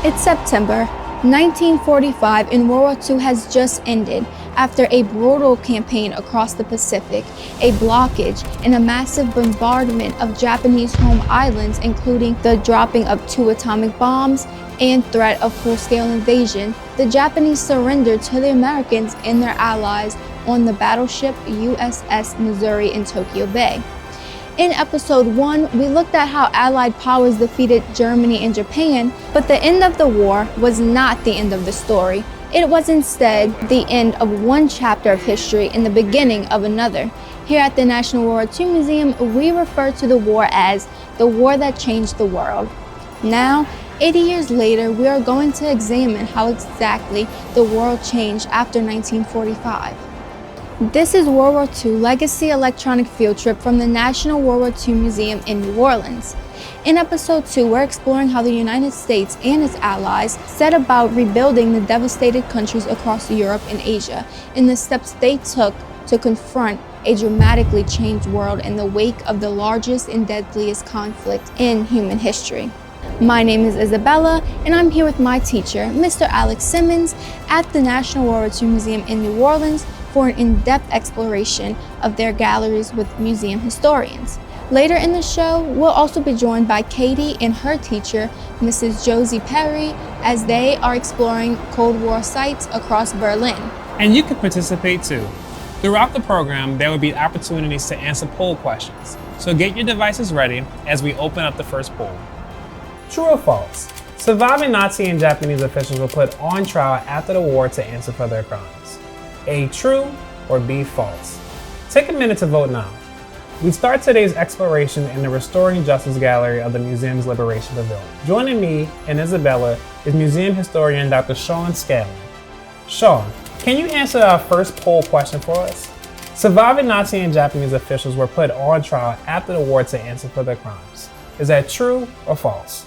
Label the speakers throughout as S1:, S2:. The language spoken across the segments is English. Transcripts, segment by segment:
S1: It's September 1945 and World War II has just ended after a brutal campaign across the Pacific, a blockage, and a massive bombardment of Japanese home islands, including the dropping of 2 atomic bombs and threat of full-scale invasion. The Japanese surrendered to the Americans and their allies on the battleship USS Missouri in Tokyo Bay. In episode 1, we looked at how Allied powers defeated Germany and Japan, but the end of the war was not the end of the story. It was instead the end of one chapter of history and the beginning of another. Here at the National WWII Museum, we refer to the war as the war that changed the world. Now, 80 years later, we are going to examine how exactly the world changed after 1945. This is World War II Legacy Electronic Field Trip from the National WWII Museum in New Orleans. In episode 2, we're exploring how the United States and its allies set about rebuilding the devastated countries across Europe and Asia, and the steps they took to confront a dramatically changed world in the wake of the largest and deadliest conflict in human history. My name is Isabella, and I'm here with my teacher, Mr. Alex Simmons, at the National WWII Museum in New Orleans for an in-depth exploration of their galleries with museum historians. Later in the show, we'll also be joined by Katie and her teacher, Mrs. Josie Perry, as they are exploring Cold War sites across Berlin.
S2: And you can participate too. Throughout the program, there will be opportunities to answer poll questions. So get your devices ready as we open up the first poll. True or false? Surviving Nazi and Japanese officials were put on trial after the war to answer for their crimes. A, true, or B, false? Take a minute to vote now. We start today's exploration in the Restoring Justice Gallery of the museum's Liberation Pavilion. Joining me and Isabella is museum historian Dr. Sean Scanlon. Sean, can you answer our first poll question for us? Surviving Nazi and Japanese officials were put on trial after the war to answer for their crimes. Is that true or false?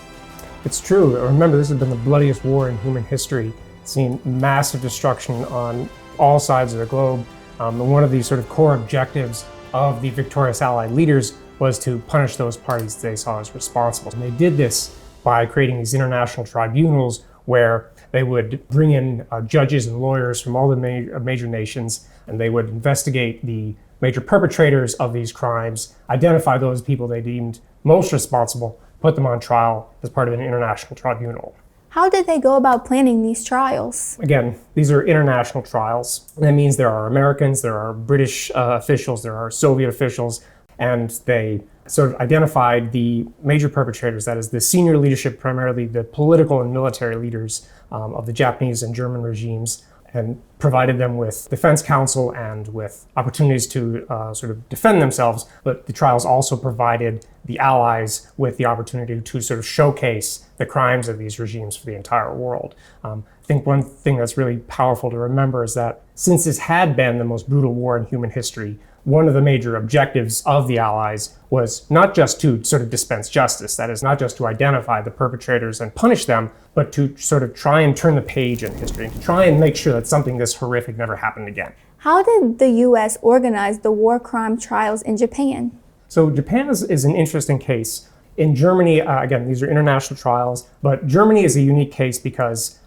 S3: It's true. Remember, this has been the bloodiest war in human history. It's seen massive destruction on all sides of the globe. And one of the sort of core objectives of the victorious Allied leaders was to punish those parties they saw as responsible. And they did this by creating these international tribunals where they would bring in judges and lawyers from all the major nations, and they would investigate the major perpetrators of these crimes, identify those people they deemed most responsible, put them on trial as part of an international tribunal.
S1: How did they go about planning these trials?
S3: Again, these are international trials. That means there are Americans, there are British officials, there are Soviet officials, and they sort of identified the major perpetrators, that is the senior leadership, primarily the political and military leaders of the Japanese and German regimes, and provided them with defense counsel and with opportunities to sort of defend themselves. But the trials also provided the Allies with the opportunity to sort of showcase the crimes of these regimes for the entire world. I think one thing that's really powerful to remember is that since this had been the most brutal war in human history, one of the major objectives of the Allies was not just to sort of dispense justice, that is, not just to identify the perpetrators and punish them, but to sort of try and turn the page in history, to try and make sure that something this horrific never happened again.
S1: How did the U.S. organize the war crime trials in Japan?
S3: So Japan is an interesting case. In Germany, again, these are international trials, but Germany is a unique case because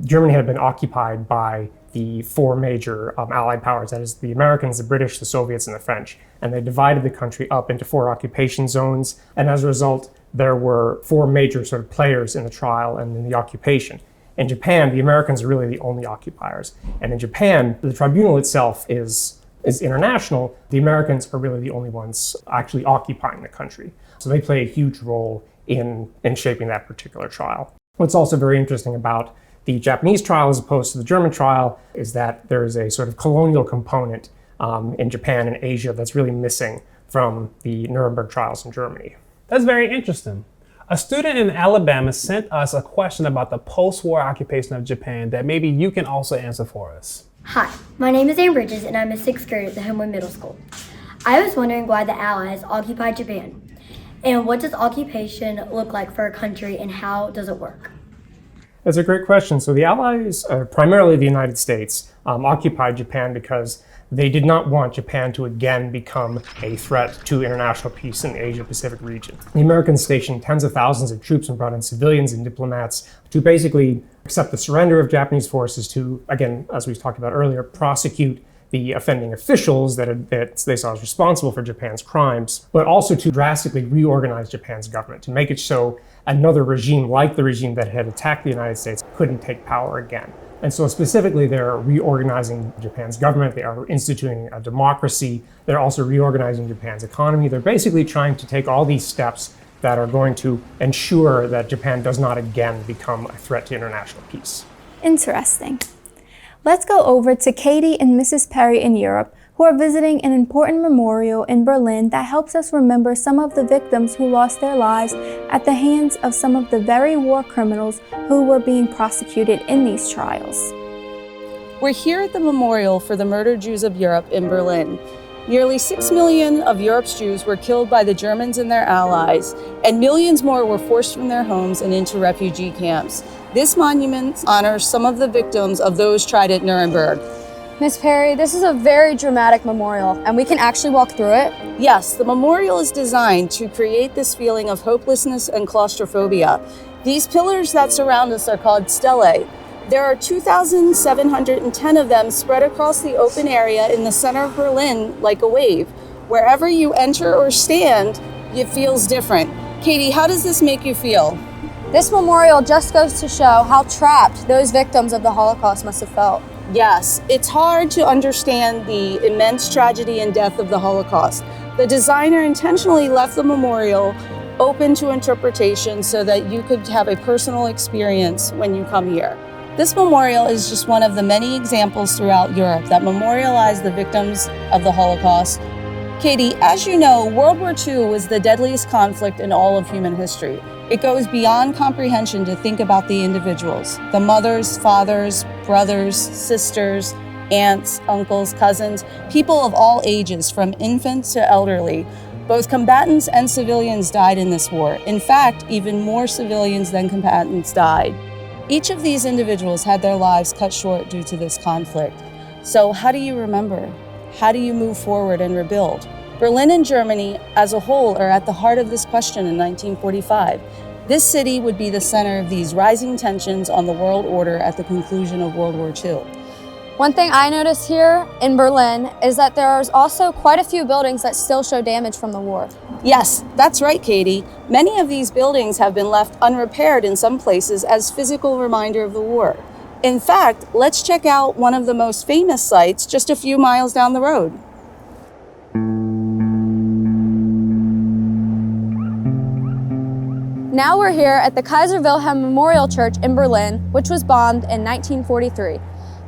S3: Germany had been occupied by the 4 major Allied powers, that is the Americans, the British, the Soviets, and the French. And they divided the country up into 4 occupation zones. And as a result, there were 4 major sort of players in the trial and in the occupation. In Japan, the Americans are really the only occupiers. And in Japan, the tribunal itself is international. The Americans are really the only ones actually occupying the country. So they play a huge role in shaping that particular trial. What's also very interesting about the Japanese trial as opposed to the German trial is that there is a sort of colonial component in Japan and Asia that's really missing from the Nuremberg trials in Germany.
S2: That's very interesting. A student in Alabama sent us a question about the post-war occupation of Japan that maybe you can also answer for us.
S4: Hi, my name is Ann Bridges and I'm a 6th grader at the Homewood Middle School. I was wondering why the Allies occupied Japan, and what does occupation look like for a country and how does it work?
S3: That's a great question. So the Allies, primarily the United States, occupied Japan because They did not want Japan to again become a threat to international peace in the Asia-Pacific region. The Americans stationed tens of thousands of troops and brought in civilians and diplomats to basically accept the surrender of Japanese forces to, again, as we talked about earlier, prosecute the offending officials that they saw as responsible for Japan's crimes, but also to drastically reorganize Japan's government, to make it so another regime like the regime that had attacked the United States couldn't take power again. And so specifically, they're reorganizing Japan's government, they are instituting a democracy, they're also reorganizing Japan's economy. They're basically trying to take all these steps that are going to ensure that Japan does not again become a threat to international peace.
S1: Interesting. Let's go over to Katie and Mrs. Perry in Europe, who are visiting an important memorial in Berlin that helps us remember some of the victims who lost their lives at the hands of some of the very war criminals who were being prosecuted in these trials.
S5: We're here at the memorial for the murdered Jews of Europe in Berlin. Nearly 6 million of Europe's Jews were killed by the Germans and their allies, and millions more were forced from their homes and into refugee camps. This monument honors some of the victims of those tried at Nuremberg.
S6: Miss Perry, this is a very dramatic memorial, and we can actually walk through it?
S5: Yes, the memorial is designed to create this feeling of hopelessness and claustrophobia. These pillars that surround us are called stelae. There are 2,710 of them spread across the open area in the center of Berlin like a wave. Wherever you enter or stand, it feels different. Katie, how does this make you feel?
S6: This memorial just goes to show how trapped those victims of the Holocaust must have felt.
S5: Yes, it's hard to understand the immense tragedy and death of the Holocaust. The designer intentionally left the memorial open to interpretation so that you could have a personal experience when you come here. This memorial is just one of the many examples throughout Europe that memorialize the victims of the Holocaust. Katie, as you know, World War II was the deadliest conflict in all of human history. It goes beyond comprehension to think about the individuals, the mothers, fathers, brothers, sisters, aunts, uncles, cousins, people of all ages, from infants to elderly. Both combatants and civilians died in this war. In fact, even more civilians than combatants died. Each of these individuals had their lives cut short due to this conflict. So how do you remember? How do you move forward and rebuild? Berlin and Germany as a whole are at the heart of this question in 1945. This city would be the center of these rising tensions on the world order at the conclusion of World War II.
S6: One thing I noticed here in Berlin is that there are also quite a few buildings that still show damage from the war.
S5: Yes, that's right, Katie. Many of these buildings have been left unrepaired in some places as physical reminder of the war. In fact, let's check out one of the most famous sites just a few miles down the road.
S6: Now we're here at the Kaiserville Memorial Church in Berlin, which was bombed in 1943.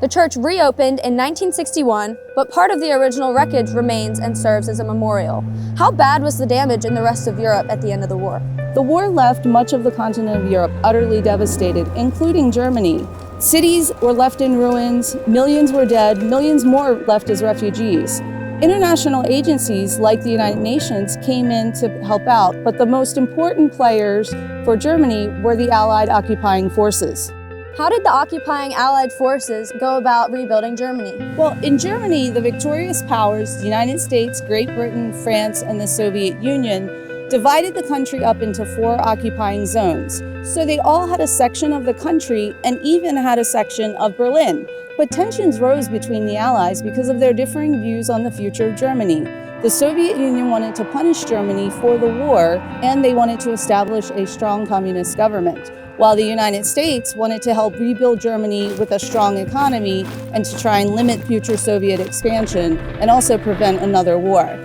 S6: The church reopened in 1961, but part of the original wreckage remains and serves as a memorial. How bad was the damage in the rest of Europe at the end of the war?
S5: The war left much of the continent of Europe utterly devastated, including Germany. Cities were left in ruins, millions were dead, millions more left as refugees. International agencies like the United Nations came in to help out, but the most important players for Germany were the Allied occupying forces.
S6: How did the occupying Allied forces go about rebuilding Germany?
S5: Well, in Germany, the victorious powers, the United States, Great Britain, France, and the Soviet Union, divided the country up into 4 occupying zones. So they all had a section of the country and even had a section of Berlin. But tensions rose between the Allies because of their differing views on the future of Germany. The Soviet Union wanted to punish Germany for the war, and they wanted to establish a strong communist government, while the United States wanted to help rebuild Germany with a strong economy and to try and limit future Soviet expansion and also prevent another war.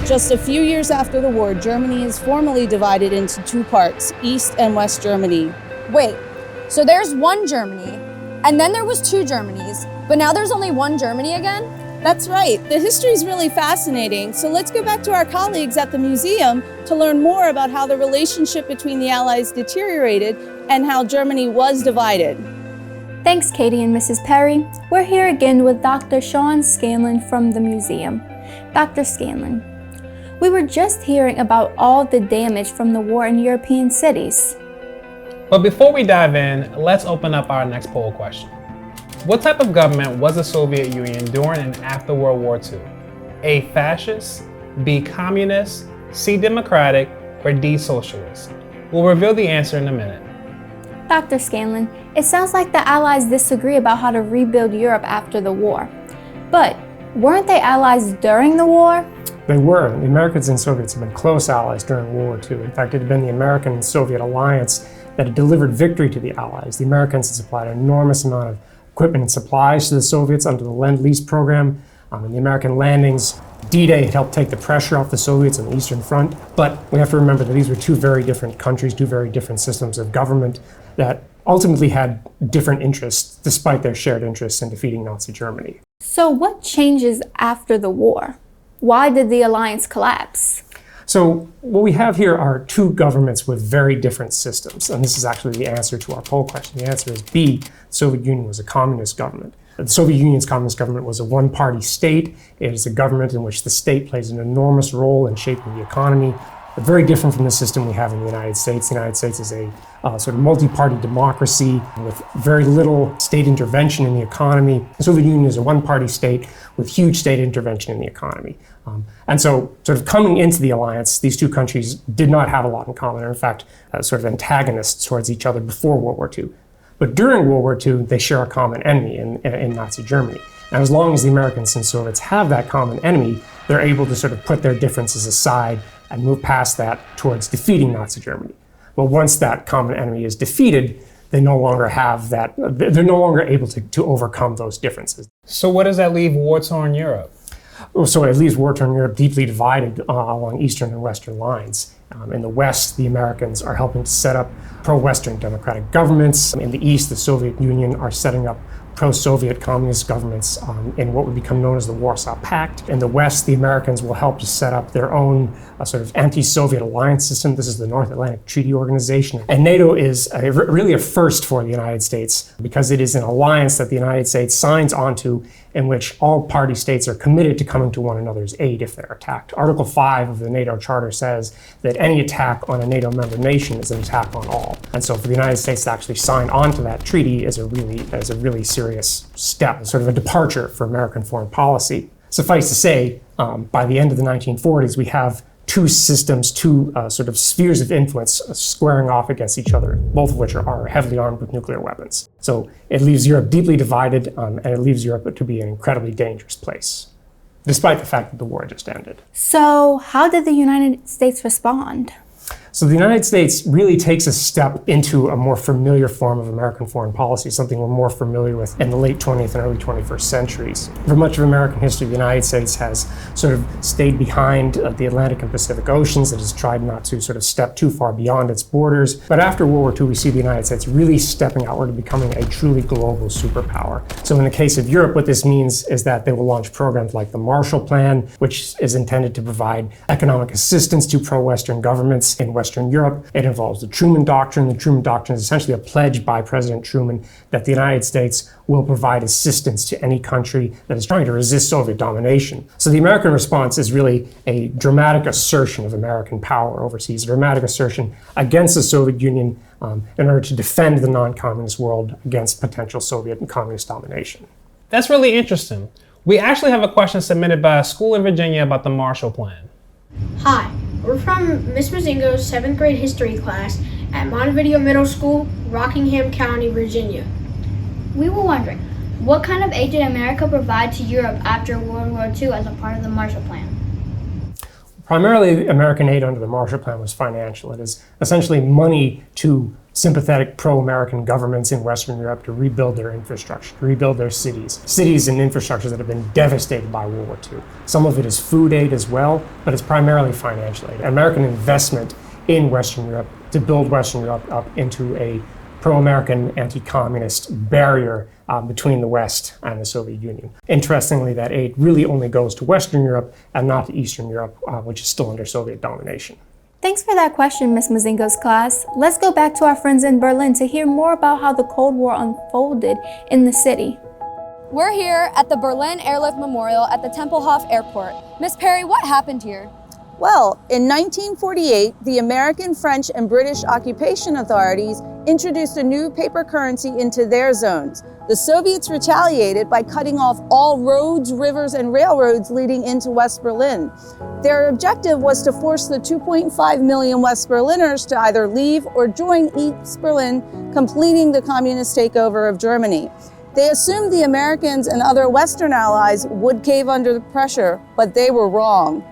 S5: Just a few years after the war, Germany is formally divided into 2 parts, East and West Germany.
S6: Wait, so there's one Germany, and then there was 2 Germanys, but now there's only one Germany again?
S5: That's right. The history is really fascinating. So let's go back to our colleagues at the museum to learn more about how the relationship between the Allies deteriorated and how Germany was divided.
S1: Thanks, Katie and Mrs. Perry. We're here again with Dr. Sean Scanlon from the museum. Dr. Scanlon, we were just hearing about all the damage from the war in European cities.
S2: But before we dive in, let's open up our next poll question. What type of government was the Soviet Union during and after World War II? A, fascist, B, communist, C, democratic, or D, socialist? We'll reveal the answer in a minute.
S1: Dr. Scanlon, it sounds like the Allies disagree about how to rebuild Europe after the war. But weren't they allies during the war?
S3: They were. The Americans and Soviets have been close allies during World War II. In fact, it had been the American-Soviet alliance that had delivered victory to the Allies. The Americans had supplied an enormous amount of equipment and supplies to the Soviets under the Lend-Lease program. In the American landings, D-Day had helped take the pressure off the Soviets on the Eastern Front. But we have to remember that these were two very different countries, two very different systems of government that ultimately had different interests, despite their shared interests in defeating Nazi Germany.
S1: So what changes after the war? Why did the alliance collapse?
S3: So what we have here are two governments with very different systems. And this is actually the answer to our poll question. The answer is B, the Soviet Union was a communist government. The Soviet Union's communist government was a one-party state. It is a government in which the state plays an enormous role in shaping the economy. But very different from the system we have in the United States. The United States is a sort of multi-party democracy with very little state intervention in the economy. The Soviet Union is a one-party state with huge state intervention in the economy. And so sort of coming into the alliance, these two countries did not have a lot in common. They're in fact sort of antagonists towards each other before World War II. But during World War II, they share a common enemy in Nazi Germany. And as long as the Americans and Soviets have that common enemy, they're able to sort of put their differences aside and move past that towards defeating Nazi Germany. But once that common enemy is defeated, they no longer have that, they're no longer able to overcome those differences.
S2: So what does that leave war-torn Europe?
S3: So it leaves war-torn Europe deeply divided along eastern and western lines. In the West, the Americans are helping to set up pro-Western democratic governments. In the East, the Soviet Union are setting up pro-Soviet communist governments in what would become known as the Warsaw Pact. In the West, the Americans will help to set up their own sort of anti-Soviet alliance system. This is the North Atlantic Treaty Organization. And NATO is really a first for the United States because it is an alliance that the United States signs onto in which all party states are committed to coming to one another's aid if they're attacked. Article 5 of the NATO Charter says that any attack on a NATO member nation is an attack on all. And so for the United States to actually sign on to that treaty is a really serious step, sort of a departure for American foreign policy. Suffice to say, by the end of the 1940s, we have two systems, two sort of spheres of influence squaring off against each other, both of which are heavily armed with nuclear weapons. So it leaves Europe deeply divided, and it leaves Europe to be an incredibly dangerous place, despite the fact that the war just ended.
S1: So how did the United States respond?
S3: So the United States really takes a step into a more familiar form of American foreign policy, something we're more familiar with in the late 20th and early 21st centuries. For much of American history, the United States has sort of stayed behind the Atlantic and Pacific Oceans. It has tried not to sort of step too far beyond its borders. But after World War II, we see the United States really stepping outward and becoming a truly global superpower. So in the case of Europe, what this means is that they will launch programs like the Marshall Plan, which is intended to provide economic assistance to pro-Western governments in Western Europe. It involves the Truman Doctrine. The Truman Doctrine is essentially a pledge by President Truman that the United States will provide assistance to any country that is trying to resist Soviet domination. So the American response is really a dramatic assertion of American power overseas, a dramatic assertion against the Soviet Union in order to defend the non-communist world against potential Soviet and communist domination.
S2: That's really interesting. We actually have a question submitted by a school in Virginia about the Marshall Plan.
S7: Hi, we're from Miss Mazingo's 7th grade history class at Montevideo Middle School, Rockingham County, Virginia.
S8: We were wondering, what kind of aid did America provide to Europe after World War II as a part of the Marshall Plan?
S3: Primarily, American aid under the Marshall Plan was financial. It is essentially money to sympathetic pro-American governments in Western Europe to rebuild their infrastructure, to rebuild their cities and infrastructures that have been devastated by World War II. Some of it is food aid as well, but it's primarily financial aid. American investment in Western Europe to build Western Europe up into a pro-American, anti-communist barrier between the West and the Soviet Union. Interestingly, that aid really only goes to Western Europe and not to Eastern Europe, which is still under Soviet domination.
S1: Thanks for that question, Ms. Mazingo's class. Let's go back to our friends in Berlin to hear more about how the Cold War unfolded in the city.
S6: We're here at the Berlin Airlift Memorial at the Tempelhof Airport. Miss Perry, what happened here?
S5: Well, in 1948, the American, French, and British occupation authorities introduced a new paper currency into their zones. The Soviets retaliated by cutting off all roads, rivers, and railroads leading into West Berlin. Their objective was to force the 2.5 million West Berliners to either leave or join East Berlin, completing the communist takeover of Germany. They assumed the Americans and other Western allies would cave under the pressure, but they were wrong.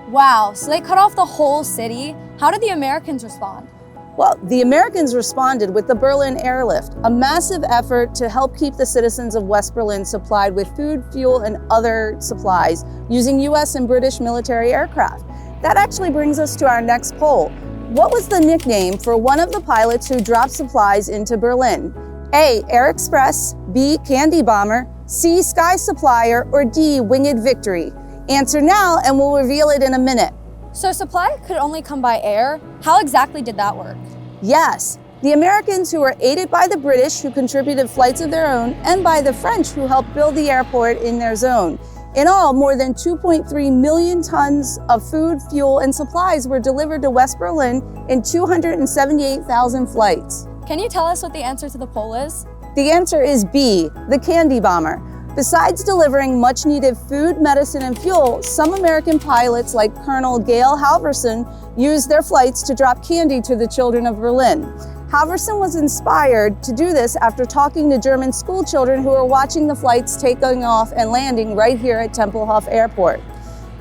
S6: Wow, so they cut off the whole city? How did the Americans respond?
S5: Well, the Americans responded with the Berlin Airlift, a massive effort to help keep the citizens of West Berlin supplied with food, fuel, and other supplies using US and British military aircraft. That actually brings us to our next poll. What was the nickname for one of the pilots who dropped supplies into Berlin? A, Air Express, B, Candy Bomber, C, Sky Supplier, or D, Winged Victory? Answer now and we'll reveal it in a minute.
S6: So supply could only come by air? How exactly did that work?
S5: Yes, the Americans, who were aided by the British, who contributed flights of their own, and by the French, who helped build the airport in their zone. In all, more than 2.3 million tons of food, fuel, and supplies were delivered to West Berlin in 278,000 flights.
S6: Can you tell us what the answer to the poll is?
S5: The answer is B, the Candy Bomber. Besides delivering much-needed food, medicine, and fuel, some American pilots, like Colonel Gail Halverson, used their flights to drop candy to the children of Berlin. Halverson was inspired to do this after talking to German school children who were watching the flights taking off and landing right here at Tempelhof Airport.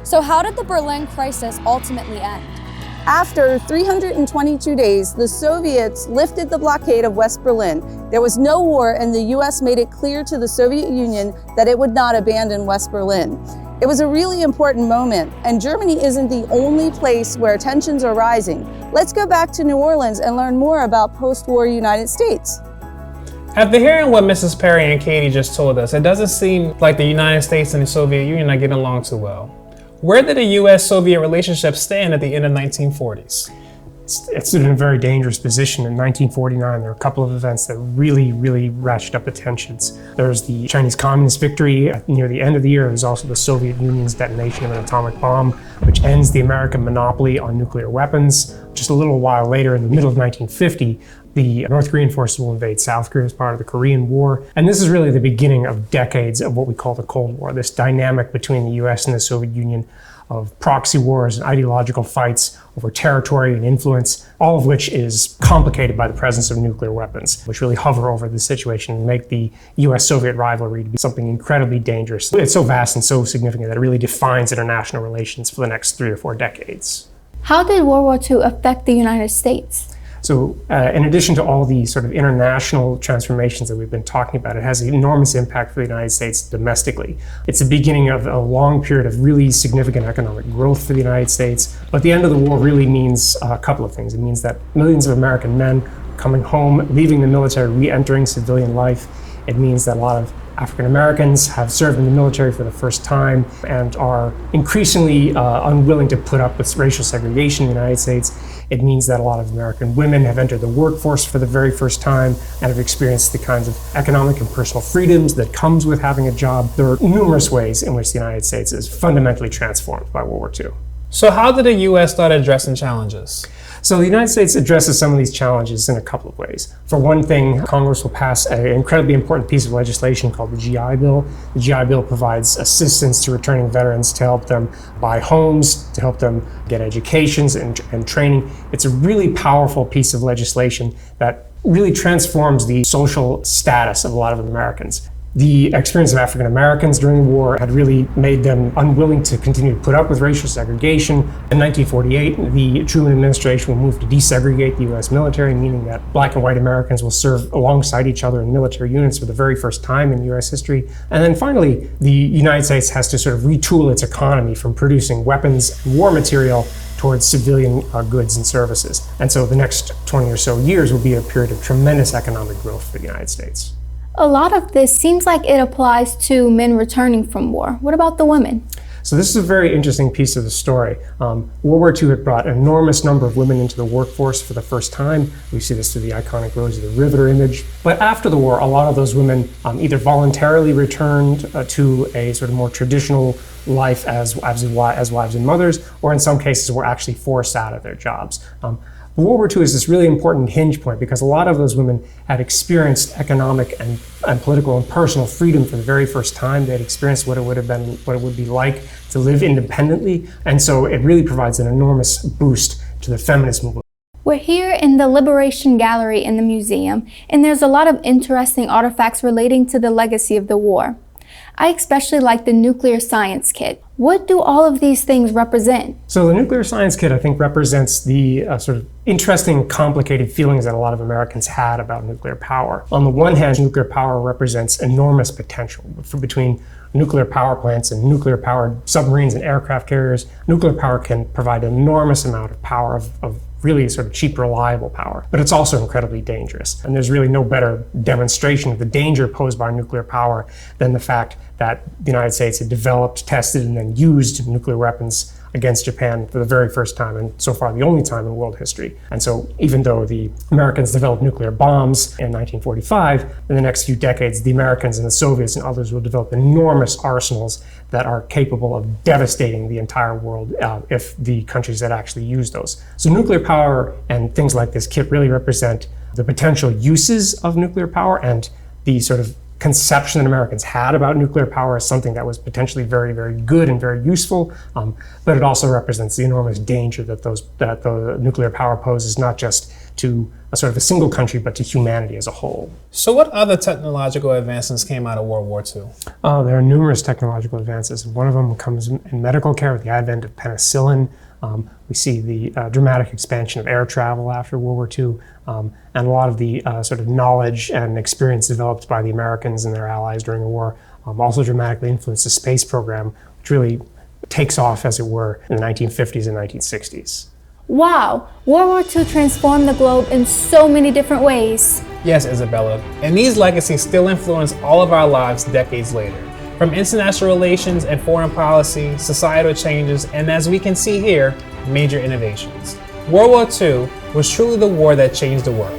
S6: So how did the Berlin crisis ultimately end?
S5: After 322 days, the Soviets lifted the blockade of West Berlin. There was no war, and the US made it clear to the Soviet Union that it would not abandon West Berlin. It was a really important moment, and Germany isn't the only place where tensions are rising. Let's go back to New Orleans and learn more about post-war United States.
S2: After hearing what Mrs. Perry and Katie just told us, it doesn't seem like the United States and the Soviet Union are getting along too well. Where did the US-Soviet relationship stand at the end of the 1940s?
S3: It's in a very dangerous position. In 1949, there were a couple of events that really ratcheted up the tensions. There's the Chinese Communist victory near the end of the year. There's also the Soviet Union's detonation of an atomic bomb, which ends the American monopoly on nuclear weapons. Just a little while later, in the middle of 1950, the North Korean forces will invade South Korea as part of the Korean War. And this is really the beginning of decades of what we call the Cold War, this dynamic between the US and the Soviet Union of proxy wars and ideological fights over territory and influence, all of which is complicated by the presence of nuclear weapons, which really hover over the situation and make the US-Soviet rivalry to be something incredibly dangerous. It's so vast and so significant that it really defines international relations for the next 3 or 4 decades.
S1: How did World War II affect the United States?
S3: So in addition to all the sort of international transformations that we've been talking about, it has an enormous impact for the United States domestically. It's the beginning of a long period of really significant economic growth for the United States. But the end of the war really means a couple of things. It means that millions of American men coming home, leaving the military, re-entering civilian life. It means that a lot of African Americans have served in the military for the first time and are increasingly unwilling to put up with racial segregation in the United States. It means that a lot of American women have entered the workforce for the very first time and have experienced the kinds of economic and personal freedoms that comes with having a job. There are numerous ways in which the United States is fundamentally transformed by World War II.
S2: So how did the US start addressing challenges?
S3: So the United States addresses some of these challenges in a couple of ways. For one thing, Congress will pass an incredibly important piece of legislation called the GI Bill. The GI Bill provides assistance to returning veterans to help them buy homes, to help them get educations and training. It's a really powerful piece of legislation that really transforms the social status of a lot of Americans. The experience of African Americans during the war had really made them unwilling to continue to put up with racial segregation. In 1948, the Truman administration will move to desegregate the US military, meaning that Black and white Americans will serve alongside each other in military units for the very first time in US history. And then finally, the United States has to sort of retool its economy from producing weapons and war material towards civilian goods and services. And so the next 20 or so years will be a period of tremendous economic growth for the United States.
S1: A lot of this seems like it applies to men returning from war. What about the women?
S3: So this is a very interesting piece of the story. World War II had brought an enormous number of women into the workforce for the first time. We see this through the iconic Rosie the Riveter image. But after the war, a lot of those women either voluntarily returned to a sort of more traditional life as wives and mothers, or in some cases were actually forced out of their jobs. World War II is this really important hinge point because a lot of those women had experienced economic and political and personal freedom for the very first time. They had experienced what it would be like to live independently, and so it really provides an enormous boost to the feminist movement.
S1: We're here in the Liberation Gallery in the museum, and there's a lot of interesting artifacts relating to the legacy of the war. I especially like the nuclear science kit. What do all of these things represent?
S3: So the nuclear science kit, I think, represents the sort of interesting, complicated feelings that a lot of Americans had about nuclear power. On the one hand, nuclear power represents enormous potential. Between nuclear power plants and nuclear-powered submarines and aircraft carriers, nuclear power can provide an enormous amount of power, of really sort of cheap, reliable power. But it's also incredibly dangerous. And there's really no better demonstration of the danger posed by nuclear power than the fact that the United States had developed, tested, and then used nuclear weapons against Japan for the very first time, and so far the only time in world history. And so even though the Americans developed nuclear bombs in 1945, in the next few decades, the Americans and the Soviets and others will develop enormous arsenals that are capable of devastating the entire world if the countries that actually use those. So nuclear power and things like this kit really represent the potential uses of nuclear power and the sort of conception that Americans had about nuclear power as something that was potentially very, very good and very useful, but it also represents the enormous danger that the nuclear power poses, not just to a sort of a single country, but to humanity as a whole.
S2: So what other technological advancements came out of World War II?
S3: There are numerous technological advances. One of them comes in medical care with the advent of penicillin. We see the dramatic expansion of air travel after World War II, and a lot of the sort of knowledge and experience developed by the Americans and their allies during the war also dramatically influenced the space program, which really takes off, as it were, in the 1950s and 1960s.
S1: Wow, World War II transformed the globe in so many different ways.
S2: Yes, Isabella, and these legacies still influence all of our lives decades later. From international relations and foreign policy, societal changes, and as we can see here, major innovations. World War II was truly the war that changed the world.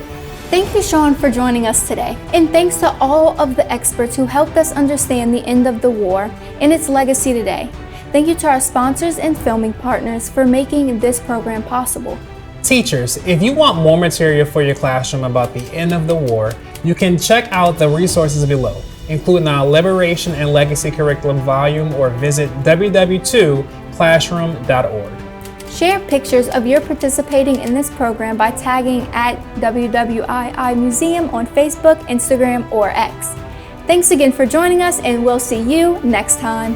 S1: Thank you, Sean, for joining us today. And thanks to all of the experts who helped us understand the end of the war and its legacy today. Thank you to our sponsors and filming partners for making this program possible.
S2: Teachers, if you want more material for your classroom about the end of the war, you can check out the resources below, including our Liberation and Legacy Curriculum volume, or visit www.classroom.org.
S1: Share pictures of your participating in this program by tagging at WWII Museum on Facebook, Instagram, or X. Thanks again for joining us, and we'll see you next time.